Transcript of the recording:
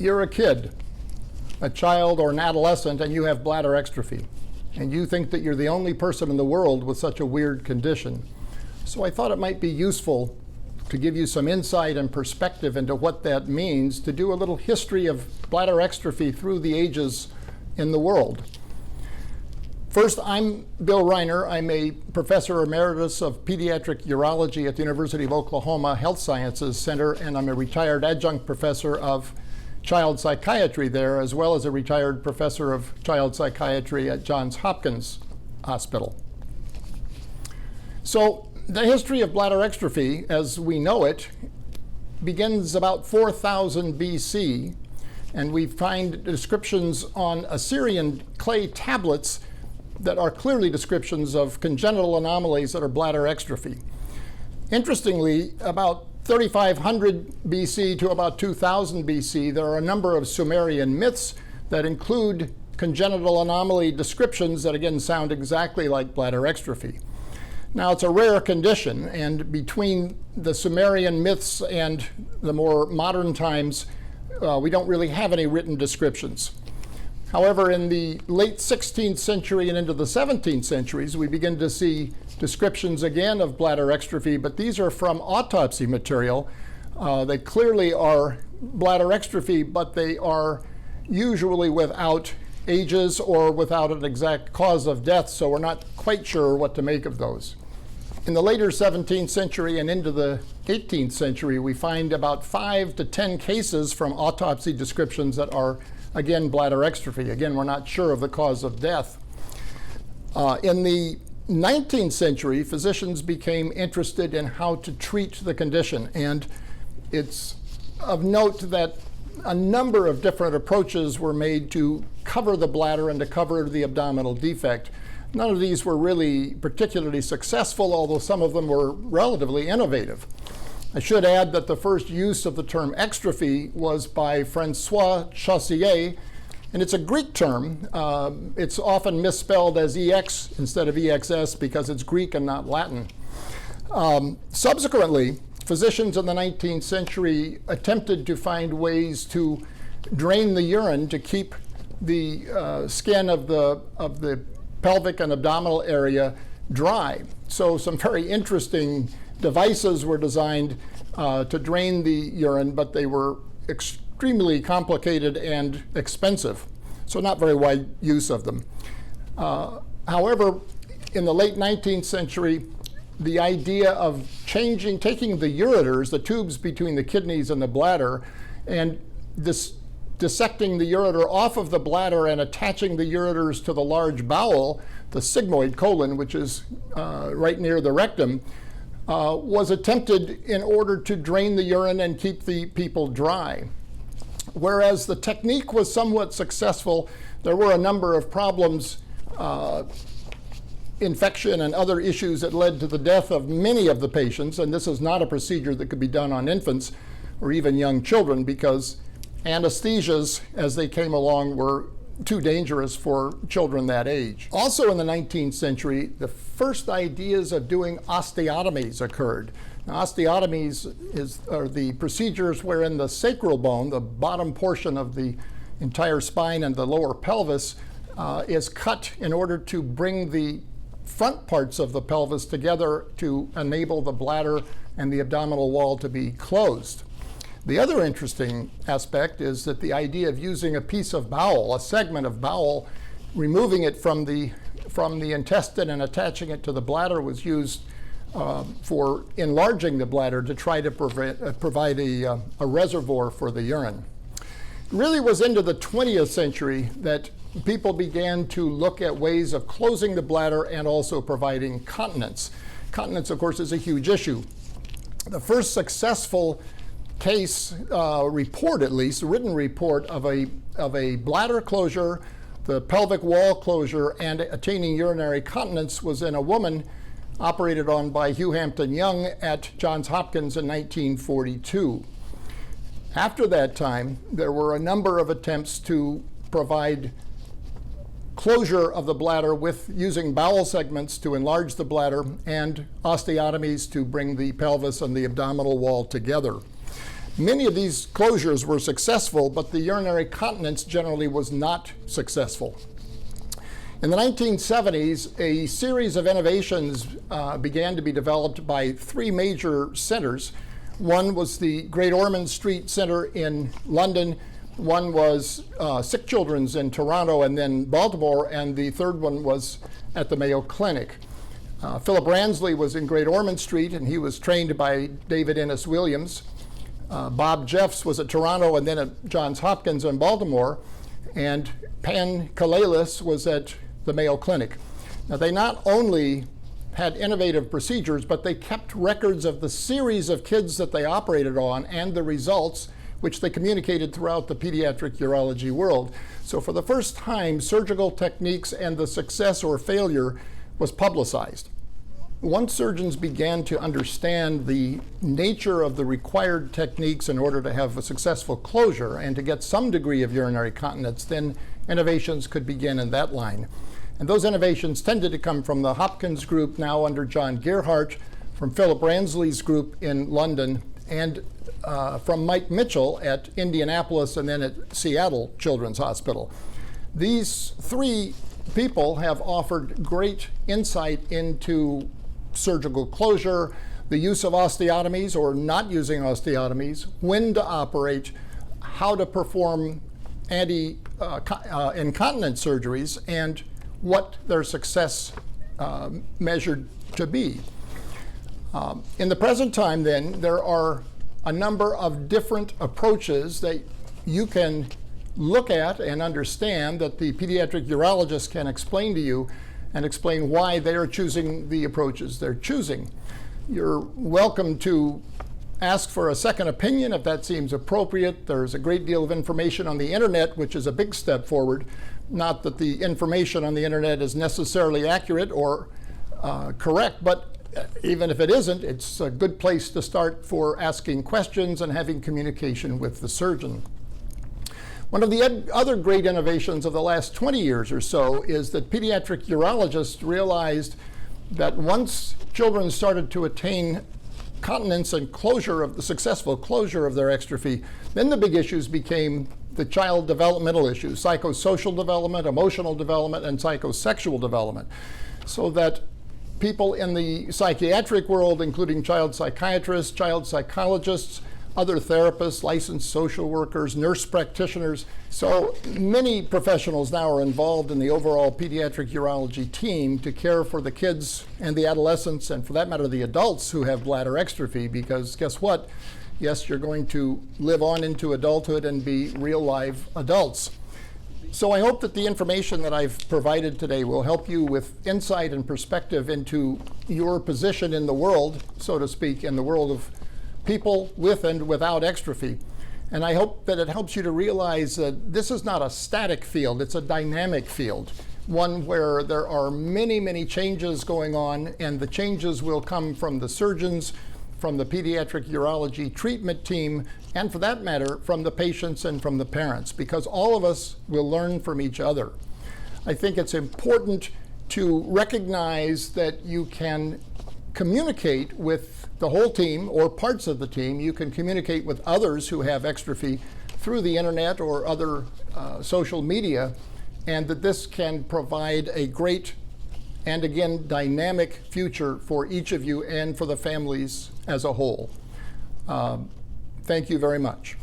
you're a kid, a child or an adolescent, and you have bladder exstrophy, and you think that you're the only person in the world with such a weird condition. So I thought it might be useful to give you some insight and perspective into what that means, to do a little history of bladder exstrophy through the ages in the world. First, I'm Bill Reiner. I'm a professor emeritus of pediatric urology at the University of Oklahoma Health Sciences Center, and I'm a retired adjunct professor of child psychiatry there, as well as a retired professor of child psychiatry at Johns Hopkins Hospital. So the history of bladder exstrophy, as we know it, begins about 4000 BC, and we find descriptions on Assyrian clay tablets that are clearly descriptions of congenital anomalies that are bladder exstrophy. Interestingly, about 3500 BC to about 2000 BC, there are a number of Sumerian myths that include congenital anomaly descriptions that again sound exactly like bladder exstrophy. Now, it's a rare condition, and between the Sumerian myths and the more modern times, we don't really have any written descriptions. However, in the late 16th century and into the 17th centuries, we begin to see descriptions again of bladder exstrophy, but these are from autopsy material. They clearly are bladder exstrophy, but they are usually without ages or without an exact cause of death, so we're not quite sure what to make of those. In the later 17th century and into the 18th century, we find about 5 to 10 cases from autopsy descriptions that are, again, bladder exstrophy. Again, we're not sure of the cause of death. In the 19th century, physicians became interested in how to treat the condition, and it's of note that a number of different approaches were made to cover the bladder and to cover the abdominal defect. None of these were really particularly successful, although some of them were relatively innovative. I should add that the first use of the term exstrophy was by Francois Chaussier, and it's a Greek term. It's often misspelled as EX instead of EXS because it's Greek and not Latin. Subsequently, physicians in the 19th century attempted to find ways to drain the urine to keep the skin of the pelvic and abdominal area dry. So some very interesting devices were designed to drain the urine, but they were extremely complicated and expensive, so not very wide use of them. However, in the late 19th century, the idea of taking the ureters, the tubes between the kidneys and the bladder, and dissecting the ureter off of the bladder and attaching the ureters to the large bowel, the sigmoid colon, which is right near the rectum, was attempted in order to drain the urine and keep the people dry. Whereas the technique was somewhat successful, there were a number of problems, infection and other issues that led to the death of many of the patients, and this is not a procedure that could be done on infants or even young children because anesthesias, as they came along, were too dangerous for children that age. Also in the 19th century, the first ideas of doing osteotomies occurred. Now, osteotomies are the procedures wherein the sacral bone, the bottom portion of the entire spine and the lower pelvis, is cut in order to bring the front parts of the pelvis together to enable the bladder and the abdominal wall to be closed. The other interesting aspect is that the idea of using a piece of bowel, a segment of bowel, removing it from the intestine and attaching it to the bladder was used for enlarging the bladder to try to provide a reservoir for the urine. It really was into the 20th century that people began to look at ways of closing the bladder and also providing continence. Continence, of course, is a huge issue. The first successful case report, at least, a written report of a bladder closure, the pelvic wall closure, and attaining urinary continence was in a woman operated on by Hugh Hampton Young at Johns Hopkins in 1942. After that time, there were a number of attempts to provide closure of the bladder with using bowel segments to enlarge the bladder and osteotomies to bring the pelvis and the abdominal wall together. Many of these closures were successful, but the urinary continence generally was not successful. In the 1970s, a series of innovations began to be developed by three major centers. One was the Great Ormond Street Center in London, one was Sick Children's in Toronto and then Baltimore, and the third one was at the Mayo Clinic. Philip Ransley was in Great Ormond Street, and he was trained by David Innes Williams. Bob Jeffs was at Toronto and then at Johns Hopkins in Baltimore, and Pan Kalalis was at the Mayo Clinic. Now, they not only had innovative procedures, but they kept records of the series of kids that they operated on and the results, which they communicated throughout the pediatric urology world. So for the first time, surgical techniques and the success or failure was publicized. Once surgeons began to understand the nature of the required techniques in order to have a successful closure and to get some degree of urinary continence, then innovations could begin in that line. And those innovations tended to come from the Hopkins group, now under John Gerhardt, from Philip Ransley's group in London, and from Mike Mitchell at Indianapolis and then at Seattle Children's Hospital. These three people have offered great insight into surgical closure, the use of osteotomies or not using osteotomies, when to operate, how to perform incontinence surgeries, and what their success measured to be. In the present time, then, there are a number of different approaches that you can look at and understand that the pediatric urologist can explain to you and explain why they are choosing the approaches they're choosing. You're welcome to ask for a second opinion if that seems appropriate. There's a great deal of information on the internet, which is a big step forward. Not that the information on the internet is necessarily accurate or correct, but even if it isn't, it's a good place to start for asking questions and having communication with the surgeon. One of the other great innovations of the last 20 years or so is that pediatric urologists realized that once children started to attain continence and closure of the successful closure of their exstrophy, then the big issues became the child developmental issues, psychosocial development, emotional development, and psychosexual development. So that people in the psychiatric world, including child psychiatrists, child psychologists, other therapists, licensed social workers, nurse practitioners. So many professionals now are involved in the overall pediatric urology team to care for the kids and the adolescents, and for that matter, the adults who have bladder exstrophy, because guess what? Yes, you're going to live on into adulthood and be real live adults. So I hope that the information that I've provided today will help you with insight and perspective into your position in the world, so to speak, in the world of people with and without exstrophy. And I hope that it helps you to realize that this is not a static field, it's a dynamic field, one where there are many, many changes going on, and the changes will come from the surgeons, from the pediatric urology treatment team, and for that matter, from the patients and from the parents, because all of us will learn from each other. I think it's important to recognize that you can communicate with the whole team or parts of the team. You can communicate with others who have exstrophy through the internet or other social media, and that this can provide a great and again dynamic future for each of you and for the families as a whole. Thank you very much.